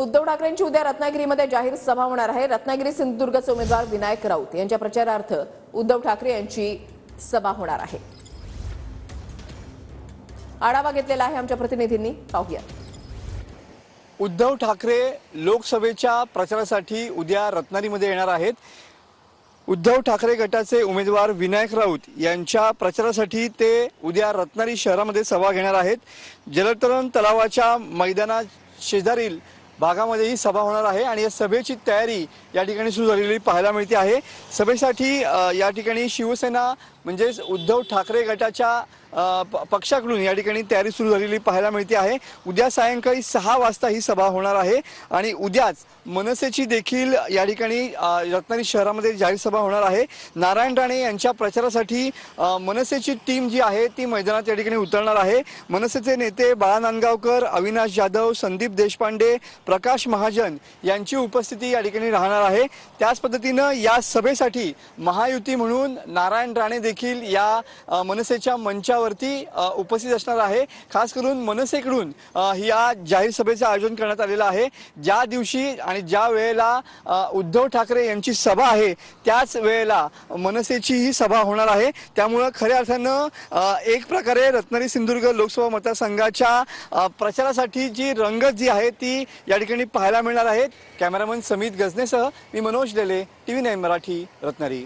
उद्धव ठाकरेंची उद्या रत्नागिरीमध्ये जाहीर सभा होणार आहे। रत्नागिरी सिंधुदुर्गचे उमेदवार विनायक राऊत यांच्या प्रचारार्थ उद्धव ठाकरे यांची सभा होणार आहे। आढावा घेतलेला आहे आमच्या प्रतिनिधींनी, पाहूया। उद्धव ठाकरे लोकसभेच्या प्रचारासाठी उद्या रत्नागिरीमध्ये येणार आहेत। उद्धव ठाकरे गटाचे उमेदवार विनायक राऊत यांच्या प्रचारासाठी ते उद्या रत्नागिरी शहरामध्ये सभा घेणार आहेत। जलतरण तलावाच्या मैदानात शेजारील भागामध्ये ही सभा होणार आहे आणि या सभेची तयारी या ठिकाणी सुरू झालेली पाहायला मिळते आहे। सभेसाठी या ठिकाणी शिवसेना म्हणजेच उद्धव ठाकरे गटाच्या पक्षाकडून या ठिकाणी तयारी सुरू झालेली पाहायला मिळते आहे। उद्या सायंकाळी 6 वाजता ही सभा होणार आहे आणि उद्याच मनसेची देखील या ठिकाणी रत्नागिरी शहरामध्ये जाहीर सभा होणार आहे। नारायण राणे यांच्या प्रचारासाठी मनसेची टीम जी आहे ती मैदानात या ठिकाणी उतरणार आहे। मनसेचे नेते बाळा नांदगावकर, अविनाश जाधव, संदीप देशपांडे, प्रकाश महाजन यांची उपस्थिती या ठिकाणी राहणार आहे। त्याच पद्धतीने या सभेसाठी महायुती म्हणून नारायण राणे देखील या मनसेच्या मंचावरती उपस्थित असणार आहे। खास करून मनसेकडून या जाहीर सभेचं आयोजन करण्यात आलेलं आहे। ज्या दिवशी आणि ज्या वेळेला उद्धव ठाकरे यांची सभा आहे त्याच वेळेला मनसेची ही सभा होणार आहे। त्यामुळे खऱ्या अर्थानं एक प्रकारे रत्नागिरी सिंधुदुर्ग लोकसभा मतदारसंघाच्या प्रचारासाठी जी रंगत जी आहे ती या ठिकाणी पाहायला मिळणार आहे। कॅमेरामन समित गजनेसह मी मनोज लेले, TV9 मराठी, रत्नागिरी।